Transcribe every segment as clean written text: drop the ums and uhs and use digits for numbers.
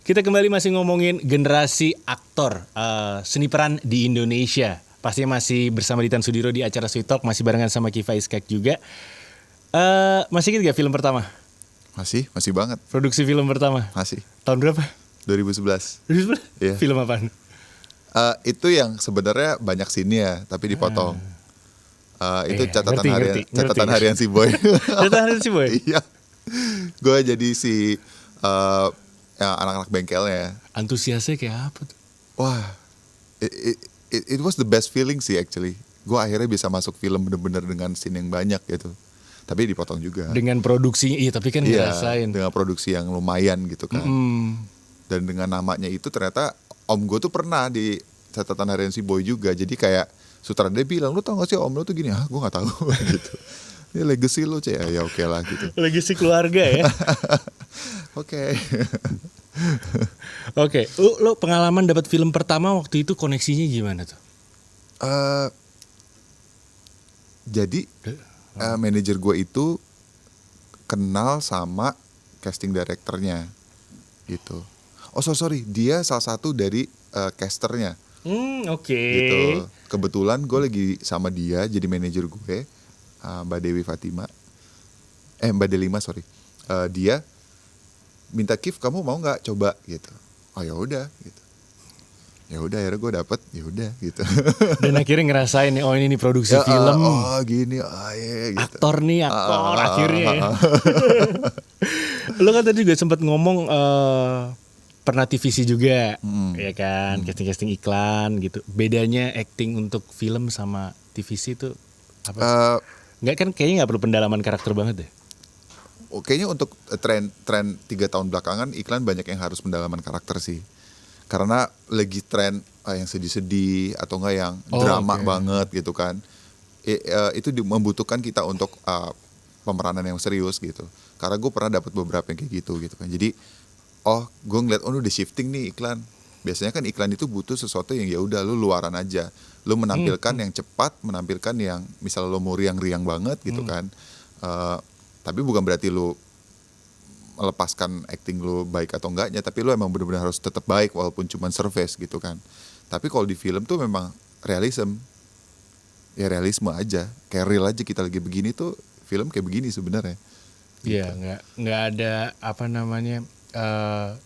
Kita kembali masih ngomongin generasi aktor seni peran di Indonesia. Pastinya masih bersama Ditan Sudiro di acara Sweet Talk, masih barengan sama Kiva Iskak juga. Masih ingat gak film pertama? Masih banget. Produksi film pertama? Masih. Tahun berapa? 2011. 2011? Iya. Film apaan? Itu yang sebenarnya banyak scene-nya tapi dipotong. Itu catatan harian si Boy. Catatan harian si Boy? Iya. Gue jadi si anak-anak bengkelnya. Antusiasnya kayak apa tuh? Wah, it was the best feeling sih actually. Gue akhirnya bisa masuk film bener-bener dengan scene yang banyak gitu. Tapi dipotong juga. Dengan produksinya, iya tapi kan ngerasain. Dengan produksi yang lumayan gitu kan. Dan dengan namanya itu ternyata om gue tuh pernah di catatan harian si Boy juga. Jadi kayak sutradara bilang, lu tau gak sih om lu tuh gini? Gue gak tahu gitu. Ini legacy lu cek ya oke lah gitu. Legacy keluarga ya. Oke. Oke, lo pengalaman dapat film pertama waktu itu koneksinya gimana tuh? Jadi manajer gue itu kenal sama casting directornya gitu. Oh sorry, dia salah satu dari casternya. Oke. Gitu. Kebetulan gue lagi sama dia jadi manajer gue, Mbak Dewi Fatima. Mbak Delima sorry. Dia minta Kif, kamu mau nggak coba gitu. Oh ya udah gitu. Ya udah akhirnya gue dapet, ya udah gitu. Dan akhirnya ngerasain nih, oh ini nih produksi film. Oh gini, gitu. Aktor akhirnya. Lo kan tadi juga sempat ngomong pernah TVC juga, ya kan, casting iklan gitu. Bedanya acting untuk film sama TVC itu apa? Nggak kan kayaknya nggak perlu pendalaman karakter banget deh. Kayaknya untuk tren 3 tahun belakangan iklan banyak yang harus pendalaman karakter sih. Karena lagi tren yang sedih-sedih atau enggak yang drama banget gitu kan. Itu membutuhkan kita untuk pemeranan yang serius gitu. Karena gue pernah dapat beberapa yang kayak gitu kan. Jadi gue ngeliat udah shifting nih iklan. Biasanya kan iklan itu butuh sesuatu yang ya udah lu luaran aja. Lu menampilkan yang cepat, menampilkan yang misalnya lu mau riang-riang banget gitu kan. Tapi bukan berarti lu melepaskan acting lu baik atau enggaknya, tapi lu emang benar-benar harus tetap baik walaupun cuma surface gitu kan. Tapi kalau di film tuh memang realisme aja, kayak real aja kita lagi begini tuh film kayak begini sebenarnya. Iya, gitu. nggak ada apa namanya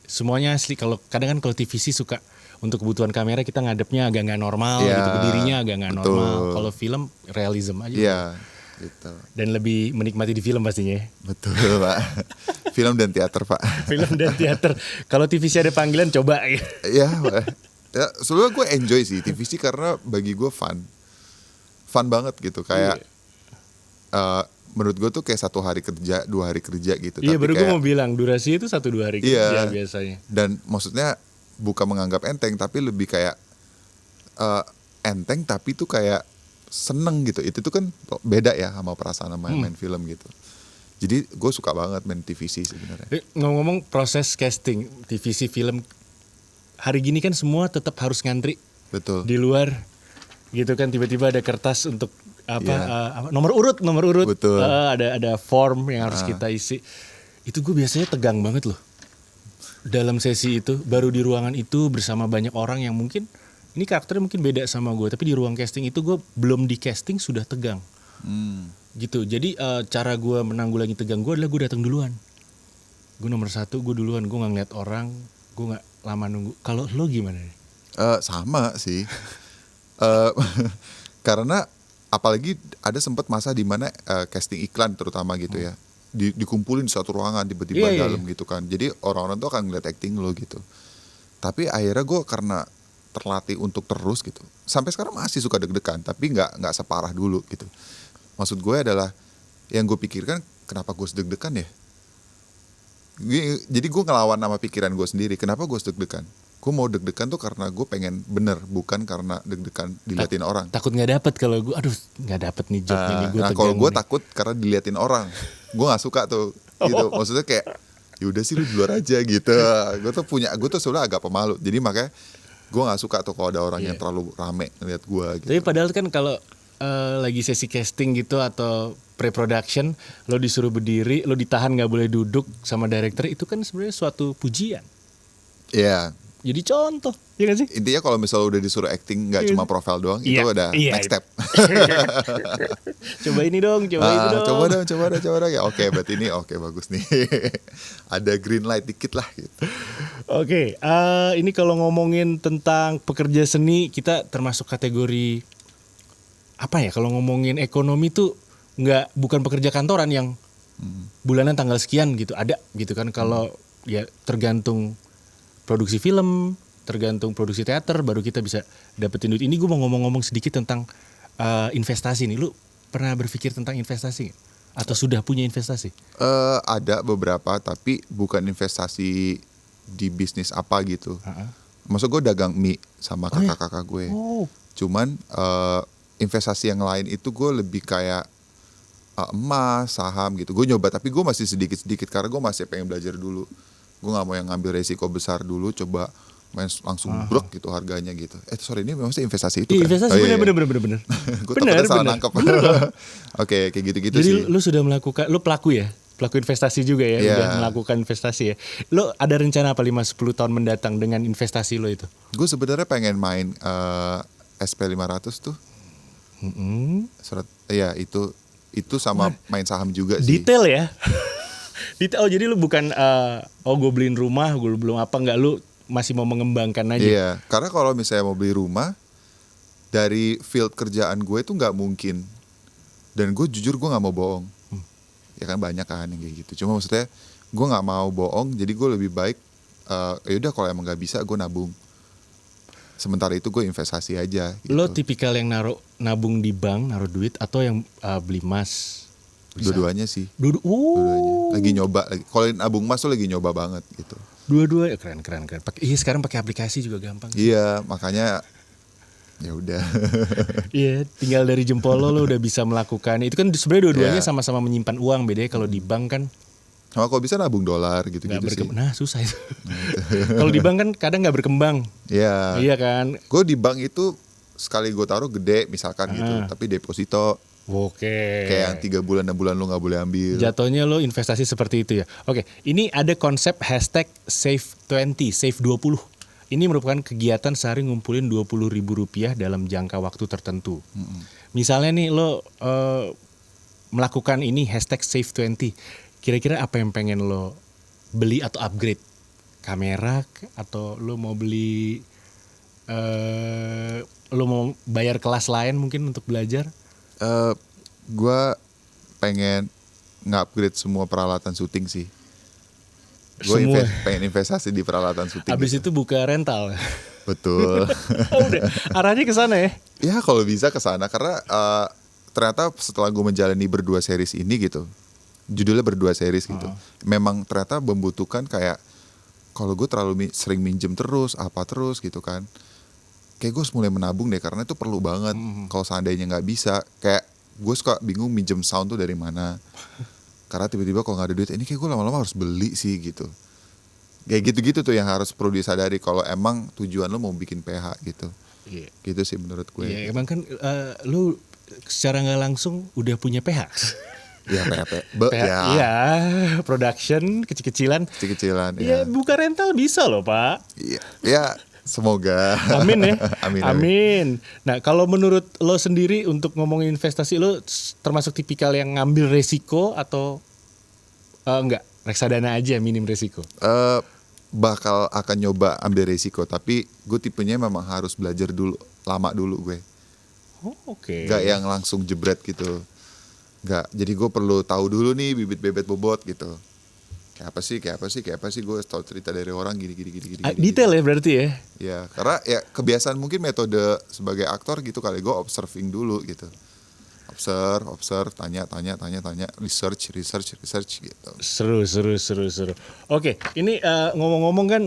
semuanya asli. Kalau kadang kan kalau TVC suka untuk kebutuhan kamera kita ngadepnya agak nggak normal gitu, berdirinya agak nggak normal. Kalau film realism aja. Iya. Gitu. Dan lebih menikmati di film pastinya. Betul Pak. Film dan teater Pak. Film dan teater. Kalau TVC ada panggilan coba. Iya Pak. Ya, sebenarnya gue enjoy sih TVC karena bagi gue fun banget gitu. Kayak menurut gue tuh kayak 1 hari kerja 2 hari kerja gitu. Iya baru gue kayak, mau bilang durasi itu 1-2 hari kerja biasanya. Dan maksudnya bukan menganggap enteng tapi lebih kayak enteng tapi tuh kayak seneng gitu. Itu tuh kan beda ya sama perasaan main film gitu. Jadi gue suka banget main TVC sebenarnya. Ngomong-ngomong proses casting TVC film, hari gini kan semua tetap harus ngantri. Betul. Di luar gitu kan, tiba-tiba ada kertas untuk nomor urut. Betul. Ada form yang harus kita isi. Itu gue biasanya tegang banget loh. Dalam sesi itu, baru di ruangan itu bersama banyak orang yang mungkin ini karakternya mungkin beda sama gue, tapi di ruang casting itu gue belum di casting sudah tegang. Gitu. Jadi cara gue menanggulangi tegang gue adalah gue datang duluan. Gue nomor 1, gue duluan. Gue nggak ngeliat orang, gue nggak lama nunggu. Kalau lo gimana? Sama sih. Karena apalagi ada sempat masa di mana casting iklan terutama gitu ya. Dikumpulin di satu ruangan tiba-tiba dalam gitu kan. Jadi orang-orang tuh akan ngeliat acting lo gitu. Tapi akhirnya gue karena terlatih untuk terus gitu. Sampai sekarang masih suka deg-degan, tapi nggak separah dulu gitu. Maksud gue adalah yang gue pikirkan kenapa gue deg-degan ya? Jadi gue ngelawan sama pikiran gue sendiri. Kenapa gue deg-degan? Gue mau deg-degan tuh karena gue pengen bener, bukan karena deg-degan diliatin orang. Takut nggak dapet kalau gue, nggak dapet nih job ini gue. Nah kalau gue takut karena diliatin orang, gue nggak suka tuh. Gitu. Maksudnya kayak, yaudah sih lu di luar aja gitu. Gue tuh sebenarnya agak pemalu. Jadi makanya gue nggak suka tuh kalau ada orang yang terlalu rame ngeliat gue. Gitu. Tapi padahal kan kalau lagi sesi casting gitu atau pre-production, lo disuruh berdiri, lo ditahan nggak boleh duduk sama director, itu kan sebenarnya suatu pujian. Iya. Jadi contoh, ya kan sih? Intinya kalau misalnya udah disuruh acting nggak cuma profile doang, Iya, itu udah iya, next itu. step. Coba ini dong, coba itu dong. Coba dong. Ya oke, berarti ini oke bagus nih. Ada green light dikit lah gitu. Oke, ini kalau ngomongin tentang pekerja seni, kita termasuk kategori apa ya? Kalau ngomongin ekonomi tuh bukan pekerja kantoran yang bulanan tanggal sekian gitu, ada gitu kan? Kalau ya tergantung produksi film, tergantung produksi teater, baru kita bisa dapetin duit. Ini gue mau ngomong-ngomong sedikit tentang investasi nih. Lu pernah berpikir tentang investasi nggak? Atau sudah punya investasi? Ada beberapa, tapi bukan investasi di bisnis apa gitu. Maksud gue dagang mie sama kakak-kakak gue. Oh. Cuman investasi yang lain itu gue lebih kayak emas, saham gitu. Gue nyoba, tapi gue masih sedikit-sedikit karena gue masih pengen belajar dulu. Gue nggak mau yang ngambil resiko besar dulu, coba main langsung brok gitu harganya gitu. Sorry, ini memang investasi itu Iya, kan? investasi bener. Gue takutnya salah nangkep. Oke, kayak gitu-gitu Jadi sih. lu sudah melakukan, lu pelaku ya? Pelaku investasi juga ya? Iya. Udah melakukan investasi ya? Lu ada rencana apa 5-10 tahun mendatang dengan investasi lu itu? Gue sebenarnya pengen main SP500 tuh. Surat, ya itu sama main saham juga sih. Detail ya? Detail. Oh jadi lu bukan, gue beliin rumah, gue belum apa, enggak, lu masih mau mengembangkan aja? Iya, karena kalau misalnya mau beli rumah, dari field kerjaan gue itu nggak mungkin. Dan gue jujur gue nggak mau bohong. Ya kan banyak kan yang kayak gitu. Cuma maksudnya gue nggak mau bohong, jadi gue lebih baik yaudah kalau emang nggak bisa gue nabung. Sementara itu gue investasi aja. Gitu. Lo tipikal yang nabung di bank, naruh duit, atau yang beli emas? Dua-duanya sih. Dua-duanya. Lagi nyoba. Kalau nabung emas tuh lagi nyoba banget gitu. Dua-dua keren. Iya sekarang pakai aplikasi juga gampang. Iya, makanya ya udah. Iya, tinggal dari jempol lo udah bisa melakukan. Itu kan sebenarnya dua-duanya sama-sama menyimpan uang. Bedanya kalau di bank kan Sama kalau bisa nabung dolar gitu-gitu sih. Nah susah itu. Kalau di bank kan kadang nggak berkembang. Iya. Iya kan. Gue di bank itu sekali gue taruh gede misalkan gitu, tapi deposito. Oke. Kayak yang 3 bulan 6 bulan lo nggak boleh ambil. Jatuhnya lo investasi seperti itu ya. Oke, ini ada konsep hashtag Save20, Save20. Ini merupakan kegiatan sehari ngumpulin Rp20.000 dalam jangka waktu tertentu. Misalnya nih lo melakukan ini hashtag Save20. Kira-kira apa yang pengen lo beli atau upgrade? Kamera atau lo mau beli, lo mau bayar kelas lain mungkin untuk belajar? Gue pengen nge-upgrade semua peralatan syuting sih. Gue pengen investasi di peralatan syuting. Abis gitu. itu buka rental. Betul. Udah, arahnya ke sana ya? Ya kalau bisa ke sana karena ternyata setelah gue menjalani berdua series ini gitu, judulnya berdua series gitu, memang ternyata membutuhkan kayak kalau gue terlalu sering minjem terus gitu kan. Kayak gue harus mulai menabung deh karena itu perlu banget. Kalau seandainya nggak bisa, kayak gue suka bingung minjem sound tuh dari mana. Karena tiba-tiba kalau nggak ada duit, ini kayak gue lama-lama harus beli sih gitu. Kayak gitu-gitu tuh yang harus perlu disadari kalau emang tujuan lo mau bikin PH gitu. Iya. Gitu sih menurut gue. Iya, emang kan lu secara nggak langsung udah punya PH. Ya Iya, production kecil-kecilan. Kecil-kecilan. Ya buka rental bisa loh Pak. Iya. Ya. Semoga. Amin ya. Amin. Nah kalau menurut lo sendiri untuk ngomongin investasi, lo termasuk tipikal yang ngambil resiko atau enggak? Reksadana aja minim resiko. Bakal akan nyoba ambil resiko, tapi gue tipenya memang harus belajar dulu, lama dulu gue. Oh, oke. Gak yang langsung jebret gitu. Gak. Jadi gue perlu tahu dulu nih bibit-bibit bobot gitu. Kayak apa sih gue tahu cerita dari orang gini. Detail ya berarti ya? Ya karena ya kebiasaan mungkin metode sebagai aktor gitu kali, gue observing dulu gitu. Observe, tanya, research gitu. Seru. Oke, ini ngomong-ngomong kan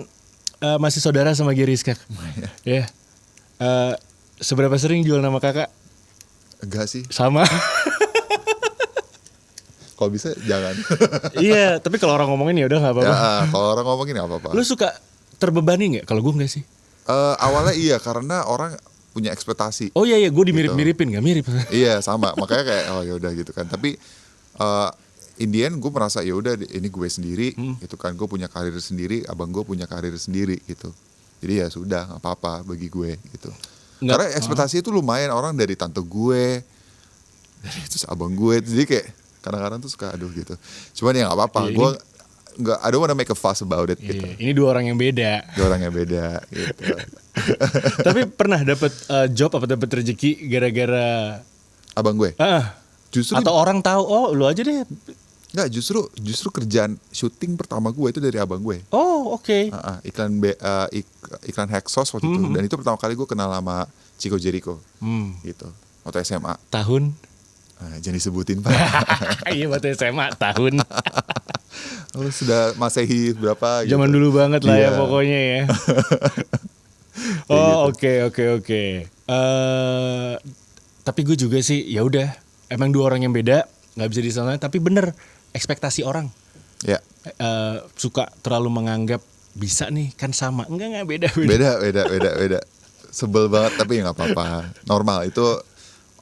masih saudara sama Geriska. Ya. Seberapa sering jual nama kakak? Enggak sih. Sama. Kalau bisa jangan. Iya, tapi kalau orang ngomongin ya udah nggak apa-apa. Ya, kalau orang ngomongin nggak apa-apa. Lu suka terbebani nggak? Kalau gue nggak sih. Awalnya iya karena orang punya ekspektasi. Oh iya, gue dimirip-miripin, nggak mirip. Iya sama, makanya kayak oh ya udah gitu kan. Tapi in the end gue merasa ya udah ini gue sendiri gitu kan, gue punya karir sendiri, abang gue punya karir sendiri gitu. Jadi ya sudah nggak apa-apa bagi gue gitu. Nggak- Karena ekspektasi itu lumayan, orang dari tante gue, dari terus abang gue, jadi kayak kadang-kadang tuh suka aduh gitu. Cuman ya nggak apa-apa, Iya, gue nggak, I don't wanna make a fuss about it gitu. Iya, ini dua orang yang beda. Dua orang yang beda gitu. Tapi pernah dapat job apa dapat rezeki gara-gara Abang gue justru atau orang tahu oh lu aja deh. nggak, justru kerjaan syuting pertama gue itu dari abang gue. Oh, oke. Iklan Hexos waktu itu, dan itu pertama kali gue kenal sama Chico Jericho gitu waktu SMA. Tahun? Jangan disebutin Pak. Iya, waktu SMA tahun. Lu sudah Masehi berapa gitu. Zaman dulu banget lah ya Iya. pokoknya ya. Oh, oke. Tapi gue juga sih ya udah, emang dua orang yang beda, nggak bisa disamain. Tapi bener, ekspektasi orang Ya. suka terlalu menganggap bisa nih kan sama, enggak beda. Beda. Sebel banget, tapi ya nggak apa-apa. Normal itu,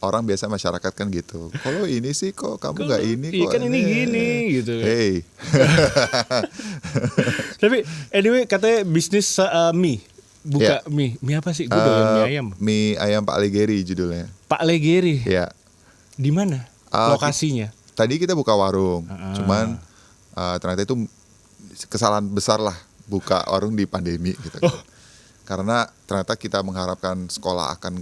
orang biasa masyarakat kan gitu. Kalau ini sih kok kamu nggak ini Iya kok. kan ini gini gitu. Hey. Tapi anyway katanya bisnis mie, buka mie apa sih? Gue doyan mie ayam. Mie ayam Pak Legeri judulnya. Pak Legeri, Ya. di mana lokasinya? Tadi kita buka warung, cuman ternyata itu kesalahan besar lah buka warung di pandemi gitu. Karena ternyata kita mengharapkan sekolah akan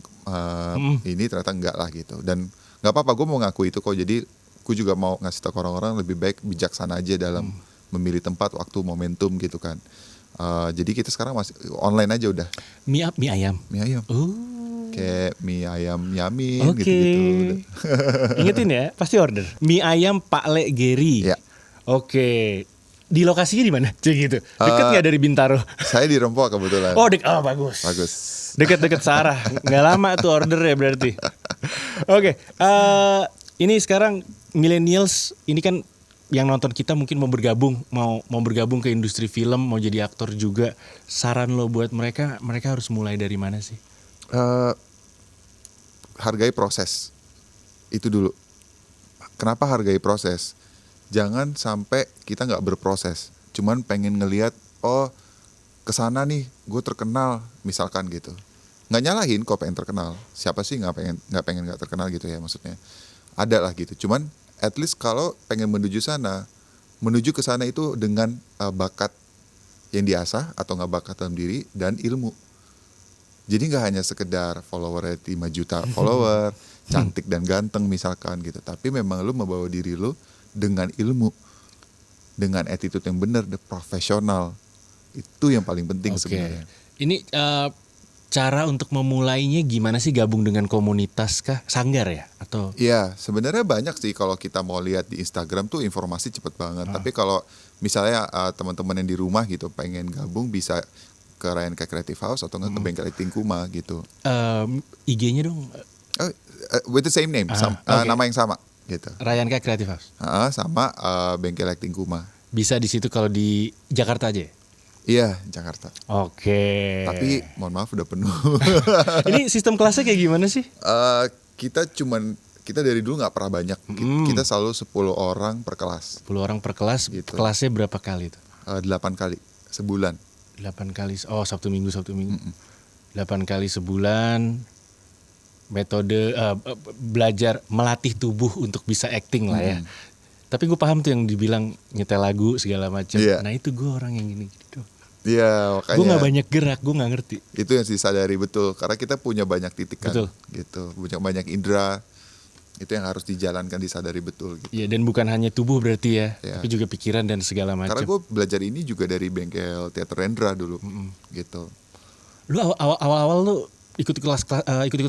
ini, ternyata enggak lah gitu. Dan nggak apa-apa, gue mau ngaku itu kok. Jadi gue juga mau ngasih tahu ke orang-orang lebih baik bijaksana aja dalam memilih tempat, waktu, momentum gitu kan. Jadi kita sekarang masih online aja udah. Mie ayam. Mie ayam. Kayak mie ayam Yamin Oke. gitu-gitu. Ingetin ya, pasti order. Mie ayam Pak Legeri. Ya. Oke. Di lokasinya di mana? Cik gitu. Deket nggak dari Bintaro? Saya di Rempok kebetulan. Oh, bagus. Bagus. Deket Sarah. Nggak lama tuh order ya berarti. Oke. Ini sekarang millennials ini kan yang nonton kita mungkin mau bergabung ke industri film, mau jadi aktor juga. Saran lo buat mereka harus mulai dari mana sih? Hargai proses. Itu dulu. Kenapa hargai proses? Jangan sampai kita nggak berproses, cuman pengen ngelihat oh kesana nih gue terkenal misalkan gitu. Nggak nyalahin kok pengen terkenal, siapa sih nggak pengen nggak terkenal gitu ya, maksudnya ada lah gitu. Cuman at least kalau pengen menuju ke sana itu dengan bakat yang diasah atau nggak bakat dalam diri dan ilmu. Jadi nggak hanya sekedar followernya 5 juta follower, cantik dan ganteng misalkan gitu, tapi memang lu membawa diri lu dengan ilmu, dengan attitude yang benar, profesional. Itu yang paling penting sebenarnya. Ini cara untuk memulainya gimana sih? Gabung dengan komunitas kah? Sanggar ya? Atau? Iya, sebenarnya banyak sih kalau kita mau lihat di Instagram tuh informasi cepet banget. Tapi kalau misalnya teman-teman yang di rumah gitu pengen gabung, bisa ke Ryan K Creative House atau nggak ke Bengkel Acting Kuma gitu. IG-nya dong? With the same name, nama yang sama gitu. Ryan K Creative House. Sama Bengkel Acting Kuma. Bisa di situ kalau di Jakarta aja? Iya, Jakarta. Oke. Tapi mohon maaf udah penuh. Ini sistem kelasnya kayak gimana sih? Kita dari dulu nggak pernah banyak. Kita selalu 10 orang per kelas. 10 orang per kelas. Gitu. Kelasnya berapa kali tuh? 8 kali sebulan. 8 kali. Oh, Sabtu Minggu. 8 kali sebulan. Metode belajar melatih tubuh untuk bisa acting lah ya. Tapi gue paham tuh yang dibilang nyetel lagu segala macam. Iya. Nah itu gue orang yang gini gitu. Iya, makanya. Gue nggak banyak gerak, gue nggak ngerti. Itu yang disadari betul, karena kita punya banyak titik kan. Betul. Gitu, punya banyak indera. Itu yang harus dijalankan, disadari betul. Gitu. Iya, dan bukan hanya tubuh berarti ya, Iya. tapi juga pikiran dan segala macam. Karena gue belajar ini juga dari Bengkel Teater Rendra dulu, gitu. Lu awal-awal lu ikut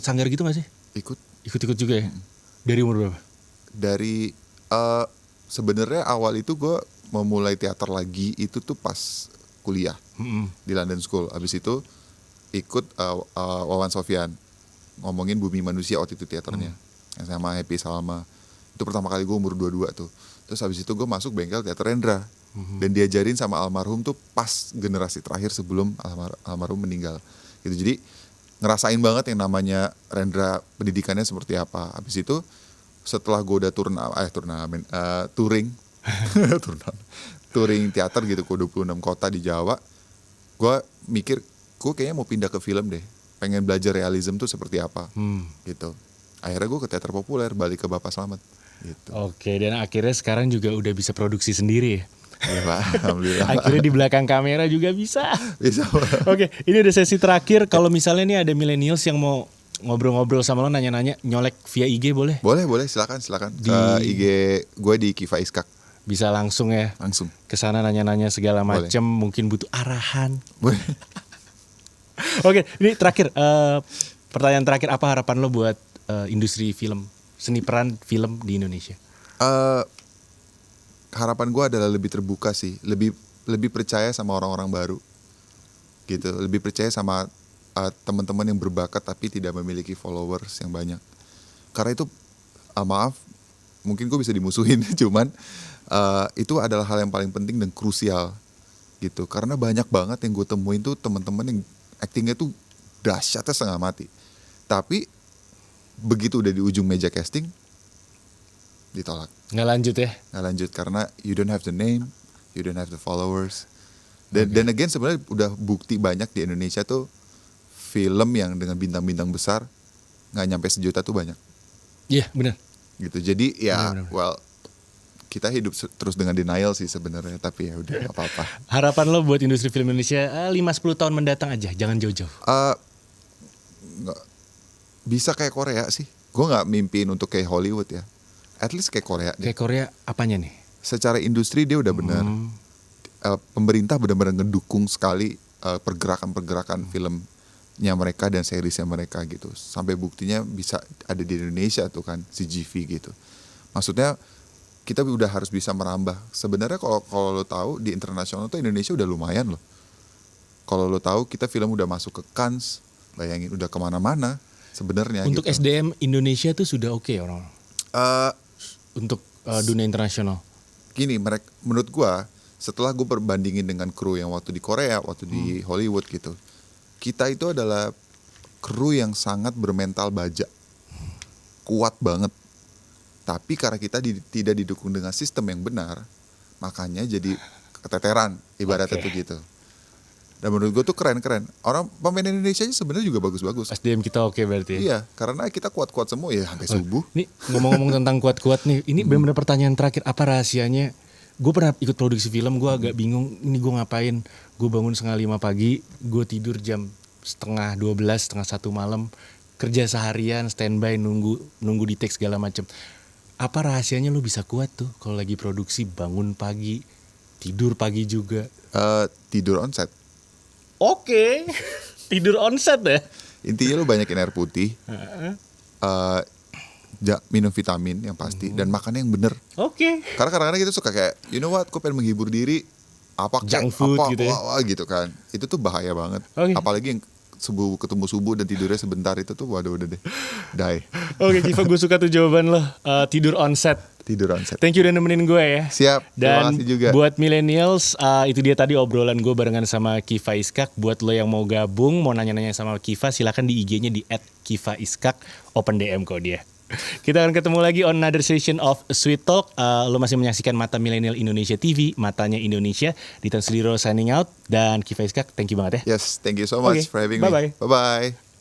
sanggar gitu gak sih? Ikut juga ya? Dari umur berapa? Dari sebenarnya awal itu gue memulai teater lagi itu tuh pas kuliah di London School. Abis itu ikut Wawan Sofyan ngomongin Bumi Manusia waktu itu teaternya, yang sama Happy Salma. Itu pertama kali gue umur 22 tuh. Terus abis itu gue masuk Bengkel Teater Rendra, dan diajarin sama almarhum tuh pas generasi terakhir sebelum almarhum meninggal. Gitu. Jadi ngerasain banget yang namanya Rendra, pendidikannya seperti apa. Habis itu setelah gue udah touring touring teater gitu ke 26 kota di Jawa. Gue mikir gue kayaknya mau pindah ke film deh, pengen belajar realism tuh seperti apa gitu. Akhirnya gue ke teater populer, balik ke Bapak Slamet gitu. Oke, dan akhirnya sekarang juga udah bisa produksi sendiri ya? Iya Pak, alhamdulillah. Akhirnya di belakang kamera juga bisa. Bisa Pak. Oke, ini udah sesi terakhir. Kalau misalnya nih ada millennials yang mau ngobrol-ngobrol sama lo, nanya-nanya, nyolek via IG boleh? Boleh, silakan. IG gue di Kiva Iskak. Bisa langsung ya? Langsung. Kesana nanya-nanya segala macam, mungkin butuh arahan. Boleh. Oke, ini terakhir. Pertanyaan terakhir, apa harapan lo buat industri film, seni peran film di Indonesia? Harapan gue adalah lebih terbuka sih, lebih percaya sama orang-orang baru, gitu. Lebih percaya sama teman-teman yang berbakat tapi tidak memiliki followers yang banyak. Karena itu, maaf, mungkin gue bisa dimusuhin, cuman itu adalah hal yang paling penting dan krusial, gitu. Karena banyak banget yang gue temuin tuh teman-teman yang actingnya tuh dahsyatnya setengah mati, tapi begitu udah di ujung meja casting ditolak. Nggak lanjut ya? Nggak lanjut karena you don't have the name, you don't have the followers. Dan again sebenarnya udah bukti banyak di Indonesia tuh film yang dengan bintang-bintang besar nggak nyampe 1 juta tuh banyak. Iya, benar. Gitu. Jadi ya Benar. well, kita hidup terus dengan denial sih sebenarnya, tapi ya udah nggak apa-apa. Harapan lo buat industri film Indonesia 5-10 tahun mendatang aja, jangan jauh-jauh. Nggak bisa kayak Korea sih. Gue nggak mimpiin untuk kayak Hollywood ya. At least kayak Korea deh. Kayak Korea apanya nih? Secara industri dia udah benar. Pemerintah benar-benar ngedukung sekali pergerakan-pergerakan filmnya mereka dan seriesnya mereka gitu. Sampai buktinya bisa ada di Indonesia tuh kan, CGV gitu. Maksudnya kita udah harus bisa merambah. Sebenarnya kalau lo tahu di internasional tuh Indonesia udah lumayan loh. Kalau lo tahu kita film udah masuk ke Cannes, bayangin udah kemana-mana sebenarnya. Untuk gitu. SDM Indonesia tuh sudah oke orang. Untuk dunia internasional. Gini, menurut gua setelah gue perbandingin dengan kru yang waktu di Korea, waktu di Hollywood gitu, kita itu adalah kru yang sangat bermental baja, kuat banget. Tapi karena kita tidak didukung dengan sistem yang benar, makanya jadi keteteran, ibaratnya tuh gitu. Dan menurut gue tuh keren-keren. Orang pemain Indonesia sebenarnya juga bagus-bagus. SDM kita oke berarti. Iya, karena kita kuat-kuat semua ya sampai subuh. Nih ngomong-ngomong tentang kuat-kuat nih, ini benar-benar pertanyaan terakhir, apa rahasianya? Gue pernah ikut produksi film, gue agak bingung, ini gue ngapain? Gue bangun 4:30 pagi, gue tidur jam 11:30, 12:30, 1 malam, kerja seharian, standby, nunggu di take segala macem. Apa rahasianya lu bisa kuat tuh kalau lagi produksi, bangun pagi, tidur pagi juga? Tidur on set. Oke. Tidur on set ya? Intinya lu banyakin air putih, minum vitamin yang pasti, dan makan yang bener. Oke. Karena kadang-kadang kita suka kayak, you know what, gue pengen menghibur diri, Junk food apa, gitu ya? gitu kan. Itu tuh bahaya banget. Oke. Apalagi yang ketemu subuh dan tidurnya sebentar itu tuh waduh udah deh, die. Oke Kiva, gue suka tuh jawaban lo, tidur on set. Tidur on set. Thank you udah nemenin gue ya. Siap, terima Dan kasih juga. buat millennials, itu dia tadi obrolan gue barengan sama Kiva Iskak. Buat lo yang mau gabung, mau nanya-nanya sama Kiva, silakan di IG-nya di @KivaIskak, open DM kok dia. Kita akan ketemu lagi on another session of Sweet Talk. Lo masih menyaksikan Mata Milenial Indonesia TV, Matanya Indonesia. Ditan Sudiro signing out, dan Kiva Iskak, thank you banget ya. Yes, thank you so much Oke, for having bye-bye. me. Bye-bye.